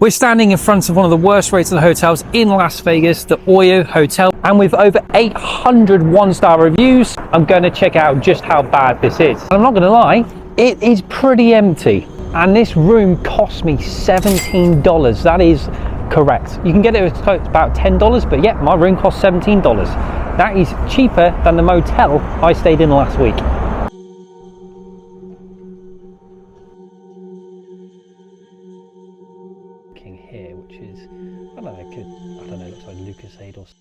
We're standing in front of one of the worst rated hotels in Las Vegas, the OYO Hotel, and with over 800 one-star reviews, I'm going to check out just how bad this is. And I'm not going to lie, it is pretty empty, and this room cost me $17. That is correct. You can get it for about $10, but yeah, my room cost $17. That is cheaper than the motel I stayed in last week. Here, which is, I don't know, looks like Lucas Aid or something.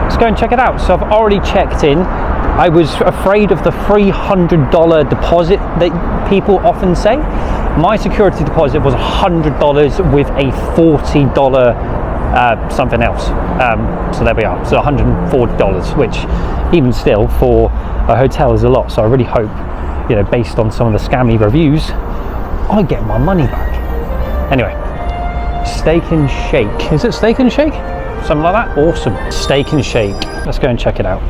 Let's go and check it out. So I've already checked in. I was afraid of the $300 deposit that people often say. My security deposit was $100 with a $40 something else. So there we are. So $140, which even still for a hotel is a lot. So I really hope, you know, based on some of the scammy reviews, I get my money back. Anyway, Steak and Shake. Is it Steak and Shake? Something like that? Awesome. Steak and Shake. Let's go and check it out.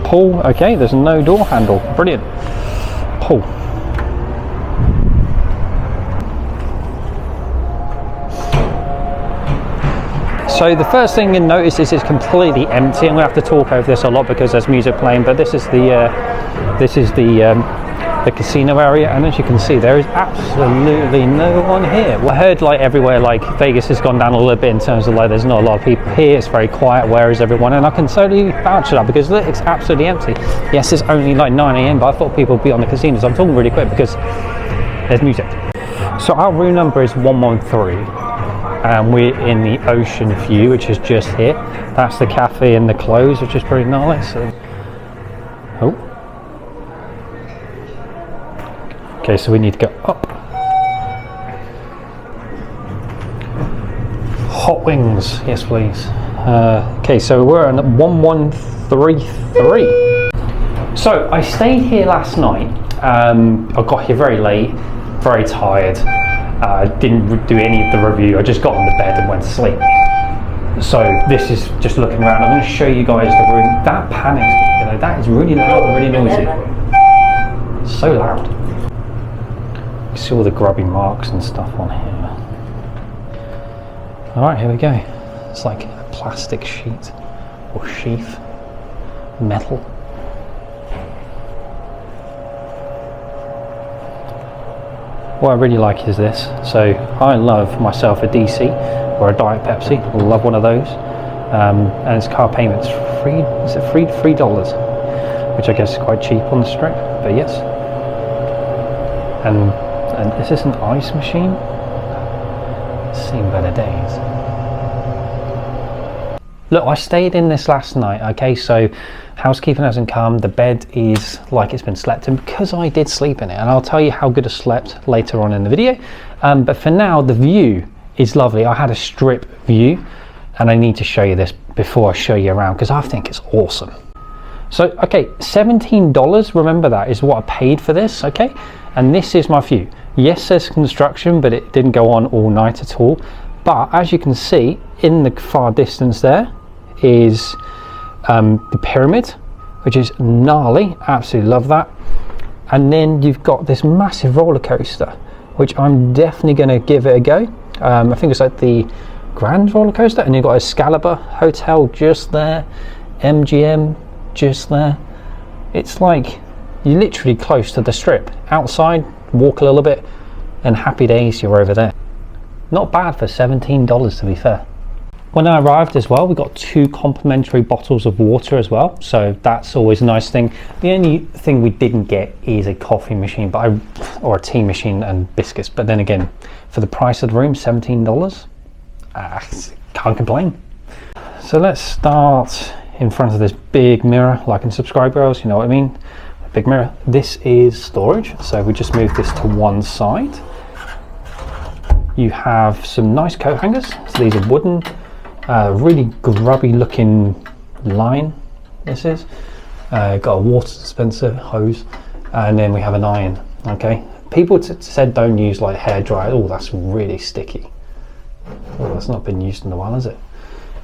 Pool. Okay, there's no door handle. Brilliant. Pool. So the first thing you notice is it's completely empty. I'm gonna have to talk over this a lot because there's music playing, but this is the casino area, and as you can see, there is absolutely no one here. Well, I heard like everywhere, like Vegas has gone down a little bit in terms of like there's not a lot of people here. It's very quiet. Where is everyone? And I can totally vouch for that because look, it's absolutely empty. Yes, it's only like 9 AM, but I thought people would be on the casinos. I'm talking really quick because there's music. So our room number is 113. And we're in the ocean view, which is just here. That's the cafe and the clothes, which is pretty nice. Oh. Okay, so we need to go up. Hot wings, yes please. Okay, so we're on 1133. So I stayed here last night. I got here very late, very tired. Didn't do any of the review. I just got on the bed and went to sleep. So this is just looking around. I'm going to show you guys the room. That panics me, you know, that is really loud and really noisy. So loud. You see all the grubby marks and stuff on here. Alright, here we go. It's like a plastic sheet or sheath, metal. What I really like is this. So I love myself a DC or a Diet Pepsi. I love one of those. And it's car payments free. Is it $3? Which I guess is quite cheap on the strip, but yes. And is this an ice machine? It's seen better days. Look, I stayed in this last night, okay, so housekeeping hasn't come, the bed is like it's been slept in because I did sleep in it, and I'll tell you how good I slept later on in the video. But for now, the view is lovely. I had a strip view, and I need to show you this before I show you around because I think it's awesome. So, okay, $17, remember that is what I paid for this, okay? And this is my view. Yes, there's construction, but it didn't go on all night at all. But as you can see, in the far distance there is the pyramid, which is gnarly. Absolutely love that. And then you've got this massive roller coaster, which I'm definitely going to give it a go. I think it's like the Grand roller coaster, and you've got Excalibur Hotel just there, MGM just there. It's like you're literally close to the strip. Outside, walk a little bit, and happy days, you're over there. Not bad for $17, to be fair. When I arrived as well, we got 2 complimentary bottles of water as well, so that's always a nice thing. The only thing we didn't get is a coffee machine, or a tea machine and biscuits. But then again, for the price of the room, $17, can't complain. So let's start in front of this big mirror. Like and subscribe, girls, you know what I mean. A big mirror. This is storage, so we just move this to one side. You have some nice coat hangers. So these are wooden. Really grubby looking line this is. Got a water dispenser, hose, and then we have an iron. Okay, people said don't use like hair dryer. Oh, that's really sticky. Oh, that's not been used in a while, has it?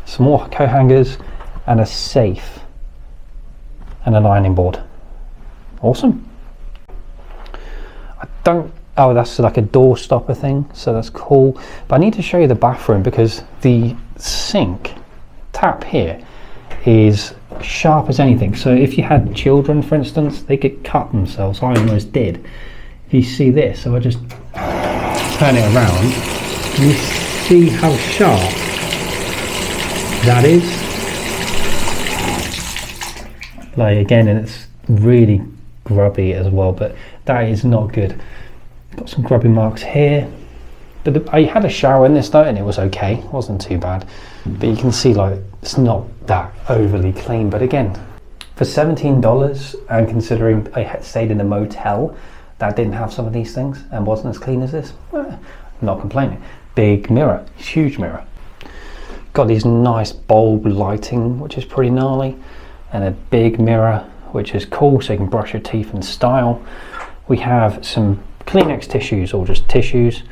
Some more coat hangers and a safe and an ironing board. Awesome. don't, oh, that's like a door stopper thing, so that's cool. But I need to show you the bathroom because the sink tap here is sharp as anything. So if you had children, for instance, they could cut themselves. I almost did. If you see this, so I just turn it around, and you see how sharp that is. Like again, and it's really grubby as well, but that is not good. Got some grubby marks here, but I had a shower in this though, and it was okay. It wasn't too bad, but you can see like it's not that overly clean. But again, for $17, and considering I had stayed in a motel that didn't have some of these things and wasn't as clean as this, not complaining. Big mirror, huge mirror. Got these nice bulb lighting, which is pretty gnarly, and a big mirror, which is cool, so you can brush your teeth in style. We have some Kleenex tissues, or just tissues,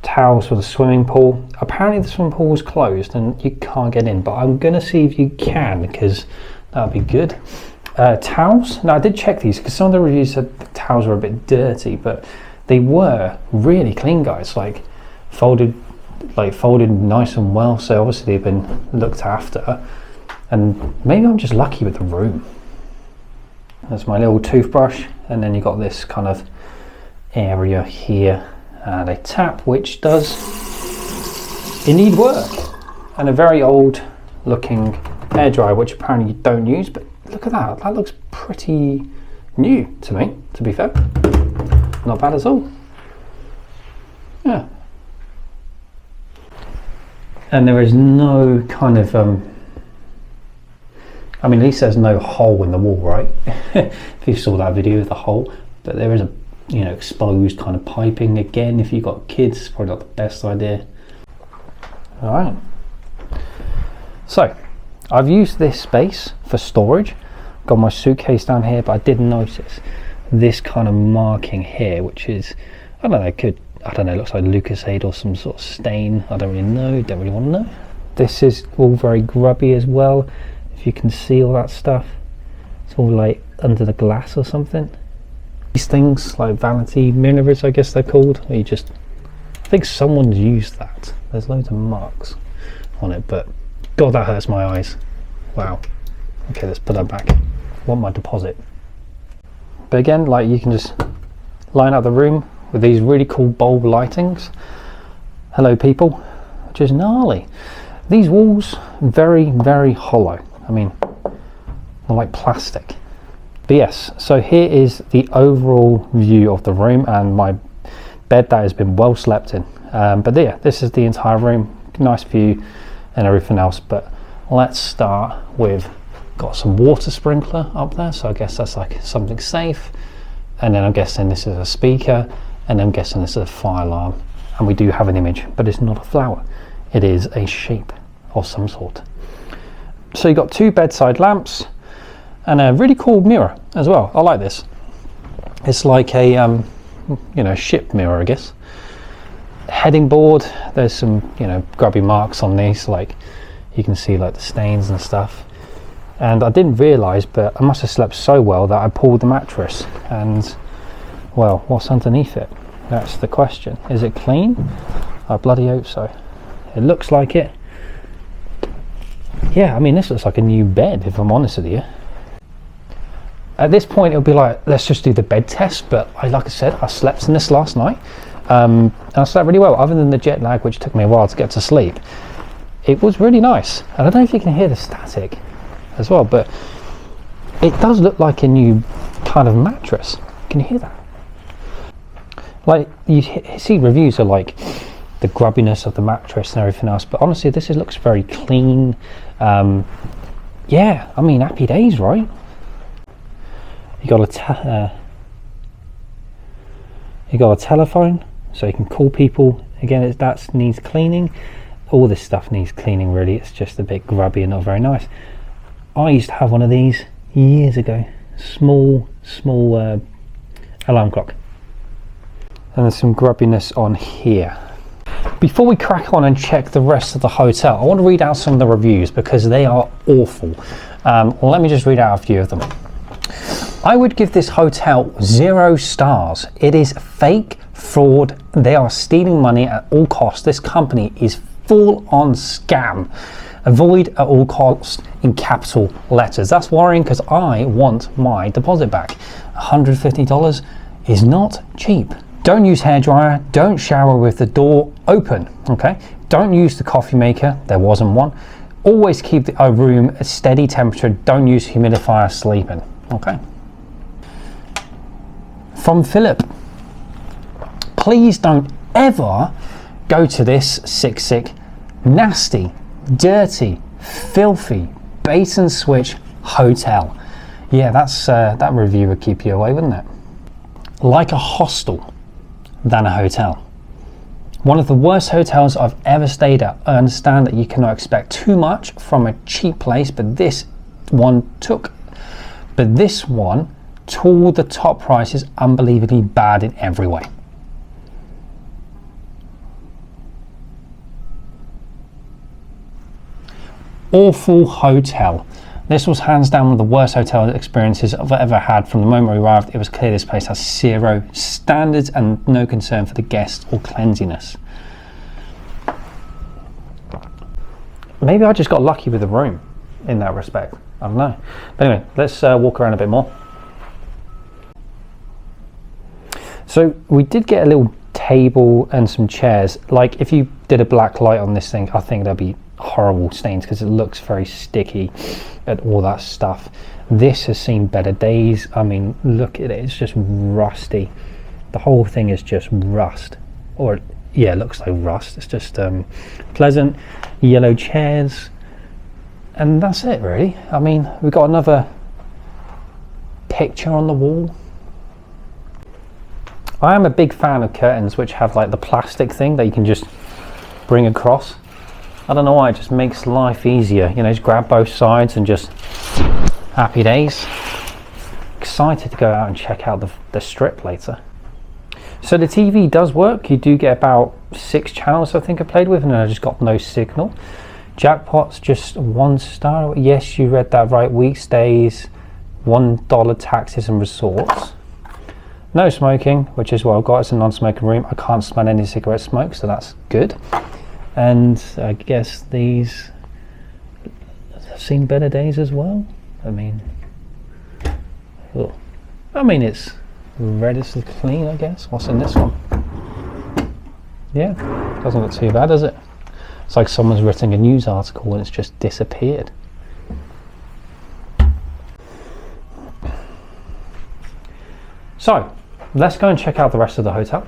towels for the swimming pool. Apparently the swimming pool was closed and you can't get in, but I'm gonna see if you can, because that'd be good. Towels, now I did check these because some of the reviews said the towels were a bit dirty, but they were really clean, guys, like folded nice and well, so obviously they've been looked after. And maybe I'm just lucky with the room. That's my little toothbrush, and then you got this kind of area here, and a tap which does indeed work, and a very old looking hairdryer which apparently you don't use, but look at that, that looks pretty new to me, to be fair. Not bad at all. Yeah. And there is no kind of I mean, at least there's no hole in the wall, right? If you saw that video with the hole, but there is a, you know, exposed kind of piping. Again, if you've got kids, probably not the best idea. All right. So I've used this space for storage. Got my suitcase down here, but I did notice this kind of marking here, which is, I don't know, it looks like Lucasade or some sort of stain. I don't really know, don't really want to know. This is all very grubby as well. If you can see all that stuff, it's all like under the glass or something. These things like vanity mirrors, I guess they're called, where you just, I think someone's used that. There's loads of marks on it, but God, that hurts my eyes. Wow. Okay, let's put that back. I want my deposit. But again, like, you can just line up the room with these really cool bulb lightings. Hello people, which is gnarly. These walls, very, very hollow. I mean, they're like plastic. But yes, so here is the overall view of the room and my bed that has been well slept in. But yeah, this is the entire room, nice view and everything else. But let's start with, got some water sprinkler up there, so I guess that's like something safe. And then I'm guessing this is a speaker, and I'm guessing this is a fire alarm. And we do have an image, but it's not a flower. It is a shape of some sort. So you've got two bedside lamps and a really cool mirror as well. I like this. It's like a you know, ship mirror, I guess. Heading board, there's some, you know, grubby marks on these, like you can see like the stains and stuff. And I didn't realise, but I must have slept so well that I pulled the mattress, and well, what's underneath it? That's the question. Is it clean? I bloody hope so. It looks like it. Yeah, I mean, this looks like a new bed, if I'm honest with you. At this point, it'll be like, let's just do the bed test. But like I said, I slept in this last night, and I slept really well, other than the jet lag, which took me a while to get to sleep. It was really nice. I don't know if you can hear the static as well, but it does look like a new kind of mattress. Can you hear that? Like, you see reviews of like the grubbiness of the mattress and everything else, but honestly, this looks very clean. Yeah, I mean, happy days, right? You got a telephone, so you can call people. Again, that needs cleaning. All this stuff needs cleaning, really. It's just a bit grubby and not very nice. I used to have one of these years ago. Small alarm clock. And there's some grubbiness on here. Before we crack on and check the rest of the hotel, I want to read out some of the reviews because they are awful. Let me just read out a few of them. I would give this hotel 0 stars. It is fake, fraud. They are stealing money at all costs. This company is full on scam. Avoid at all costs in capital letters. That's worrying because I want my deposit back. $150 is not cheap. Don't use hairdryer. Don't shower with the door open. Okay. Don't use the coffee maker. There wasn't one. Always keep a room at steady temperature. Don't use humidifier sleeping. Okay. From Philip. Please don't ever go to this sick, nasty, dirty, filthy, bait and switch hotel. Yeah, that review would keep you away, wouldn't it? Like a hostel than a hotel. One of the worst hotels I've ever stayed at. I understand that you cannot expect too much from a cheap place, but this one to the top price is unbelievably bad in every way. Awful hotel. This was hands down one of the worst hotel experiences I've ever had. From the moment we arrived, it was clear this place has 0 standards and no concern for the guests or cleanliness. Maybe I just got lucky with the room in that respect. I don't know. But anyway, let's walk around a bit more. So we did get a little table and some chairs. Like if you did a black light on this thing, I think there'd be horrible stains because it looks very sticky and all that stuff. This has seen better days. I mean, look at it, it's just rusty. The whole thing is just rust, or yeah, it looks like rust. It's just pleasant yellow chairs, and that's it really. I mean, we've got another picture on the wall. I am a big fan of curtains which have like the plastic thing that you can just bring across. I don't know why, it just makes life easier. You know, just grab both sides and just happy days. Excited to go out and check out the strip later. So the TV does work. You do get about 6 channels I think I played with, and I just got no signal. Jackpot's just 1 star. Yes, you read that right. Weekdays, $1 taxes and resorts. No smoking, which is what I've got. It's a non-smoking room. I can't smell any cigarette smoke, so that's good. And I guess these have seen better days as well. I mean, it's relatively clean, I guess. What's in this one? Yeah, doesn't look too bad, does it? It's like someone's written a news article and it's just disappeared. So, let's go and check out the rest of the hotel.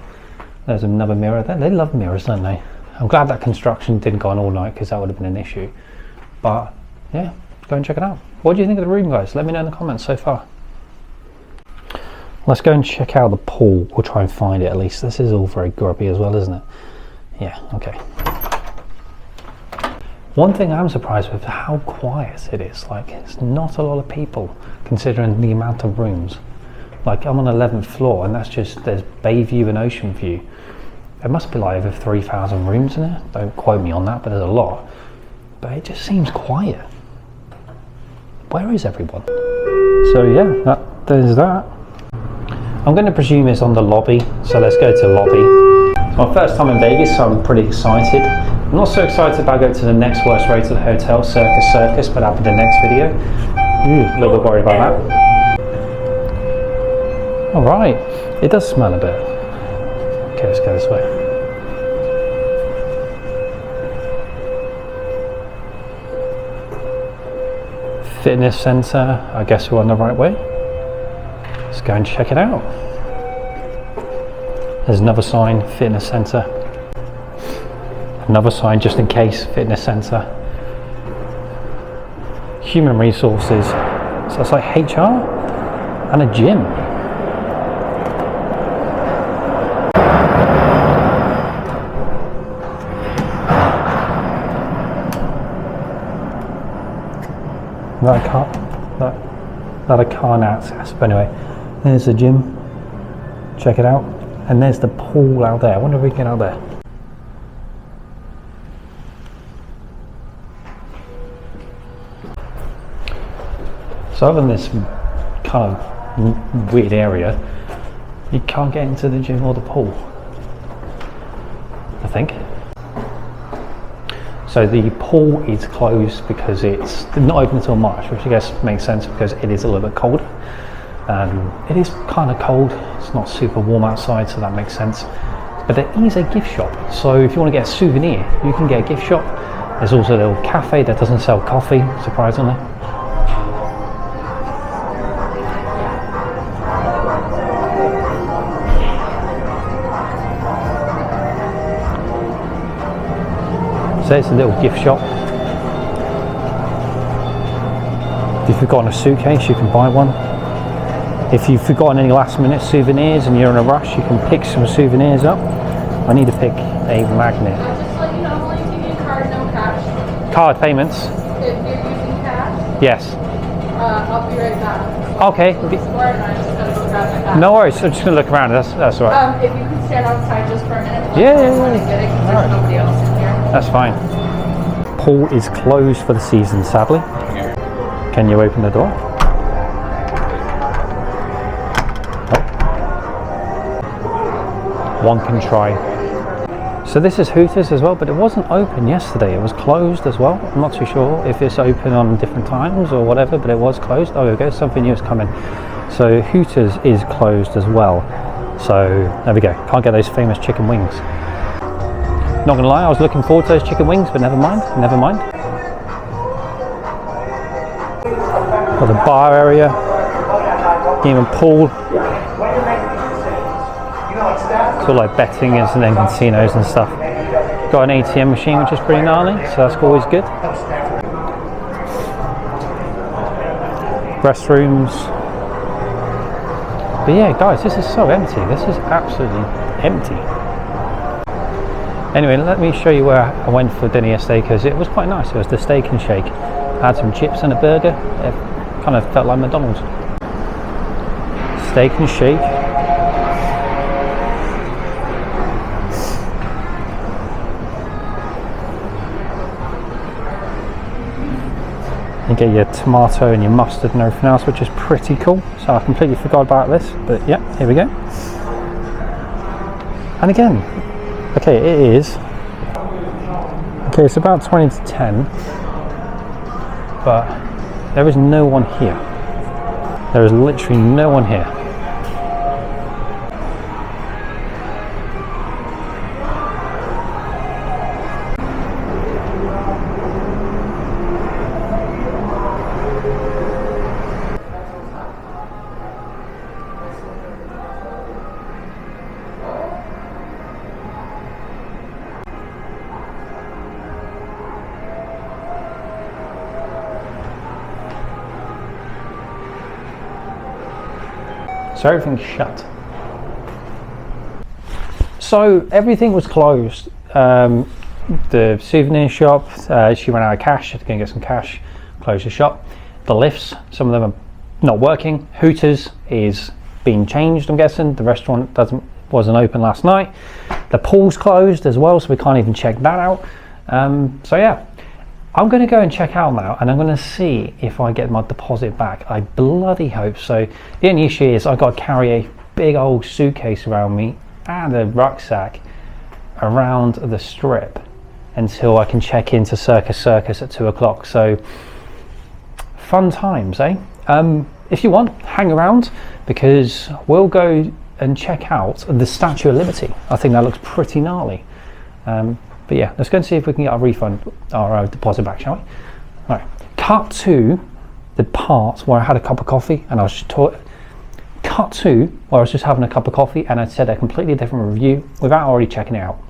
There's another mirror there. They love mirrors, don't they? I'm glad that construction didn't go on all night because that would have been an issue. But yeah, go and check it out. What do you think of the room, guys? Let me know in the comments so far. Let's go and check out the pool. We'll try and find it at least. This is all very grubby as well, isn't it? Yeah, okay. One thing I'm surprised with is how quiet it is. Like, it's not a lot of people considering the amount of rooms. Like, I'm on the 11th floor and that's just, there's bay view and ocean view. There must be like over 3,000 rooms in there. Don't quote me on that, but there's a lot. But it just seems quiet. Where is everyone? So yeah, there's that. I'm going to presume it's on the lobby, so let's go to lobby. It's my first time in Vegas, so I'm pretty excited. I'm not so excited about going to the next worst rated hotel, Circus, but that'll be the next video. A little bit worried about that. Alright, it does smell a bit. Okay, let's go this way. Fitness center, I guess we're on the right way. Let's go and check it out. There's another sign, fitness center. Another sign just in case, fitness center. Human resources. So it's like HR and a gym. That I can't access, but anyway, there's the gym, check it out, and there's the pool out there. I wonder if we can get out there. So other than this kind of weird area, you can't get into the gym or the pool, I think. So the pool is closed because it's not open until March, which I guess makes sense because it is a little bit cold. It is kind of cold, it's not super warm outside, so that makes sense. But there is a gift shop, so if you want to get a souvenir, you can get a gift shop. There's also a little cafe that doesn't sell coffee, surprisingly. So it's a little gift shop. If you've forgotten a suitcase, you can buy one. If you've forgotten any last minute souvenirs and you're in a rush, you can pick some souvenirs up. I need to pick a magnet. Just to let you know, I'm only taking card, no cash. Card payments? If you're using cash? Yes. I'll be right back. Okay. And I just gotta go grab my cash. No worries, I'm just going to look around, that's all right. If you can stand outside just for a minute. Yeah. Get it, 'cause there's nobody else in here. That's fine. Pool is closed for the season, sadly. Can you open the door? One can try. So this is Hooters as well, but it wasn't open yesterday. It was closed as well. I'm not too sure if it's open on different times or whatever, but it was closed. Oh, there we go, something new is coming. So Hooters is closed as well. So there we go. Can't get those famous chicken wings. Not gonna lie, I was looking forward to those chicken wings, but never mind. Got the bar area, even pool. It's all like betting and then casinos and stuff. Got an ATM machine, which is pretty gnarly, so that's always good. Restrooms. But yeah, guys, this is so empty. This is absolutely empty. Anyway, let me show you where I went for dinner yesterday because it was quite nice. It was the Steak and Shake. I had some chips and a burger. It kind of felt like McDonald's. Steak and Shake. You get your tomato and your mustard and everything else, which is pretty cool. So I completely forgot about this, but yeah, here we go. And again, okay, it is. Okay, it's about 20 to 10, but there is no one here. There is literally no one here. So everything's shut. So everything was closed. The souvenir shop, she ran out of cash, had to go and get some cash, closed the shop. The lifts, some of them are not working. Hooters is being changed, I'm guessing. The restaurant wasn't open last night. The pool's closed as well, so we can't even check that out. So yeah, I'm going to go and check out now, and I'm going to see if I get my deposit back. I bloody hope so. The only issue is I've got to carry a big old suitcase around me and a rucksack around the strip until I can check into Circus at 2 o'clock. So fun times, eh? If you want, hang around because we'll go and check out the Statue of Liberty. I think that looks pretty gnarly. But yeah, let's go and see if we can get our refund, our deposit back, shall we? All right, cut to the part where I had a cup of coffee and I was just cut to where I was just having a cup of coffee and I said a completely different review without already checking it out.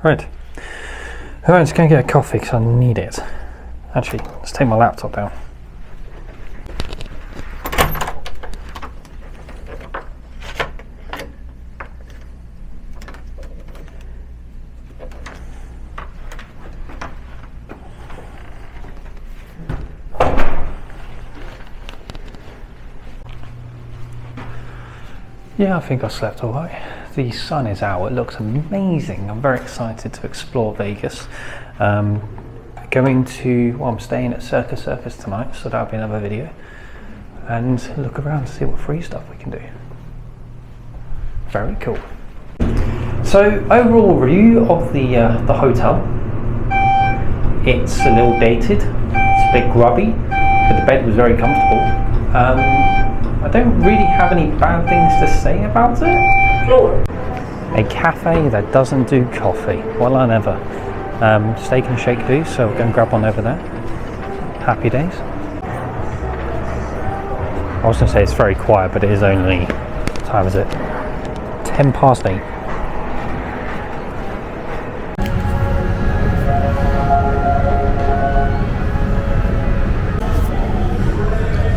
Right, I'm just going to get a coffee because I need it. Actually, let's take my laptop down. Yeah, I think I slept all right. The sun is out, it looks amazing. I'm very excited to explore Vegas. I'm staying at Circus tonight, so that'll be another video. And look around to see what free stuff we can do. Very cool. So overall review of the hotel. It's a little dated, it's a bit grubby, but the bed was very comfortable. I don't really have any bad things to say about it. Floor. A cafe that doesn't do coffee. Well, I never. Steak and shake do, so we'll go and grab one over there. Happy days. I was going to say it's very quiet, but it is only, what time is it? 10 past 8.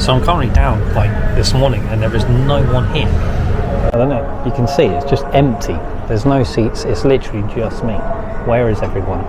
So I'm currently down like this morning and there is no one here. I don't know, you can see it's just empty. There's no seats, it's literally just me. Where is everyone?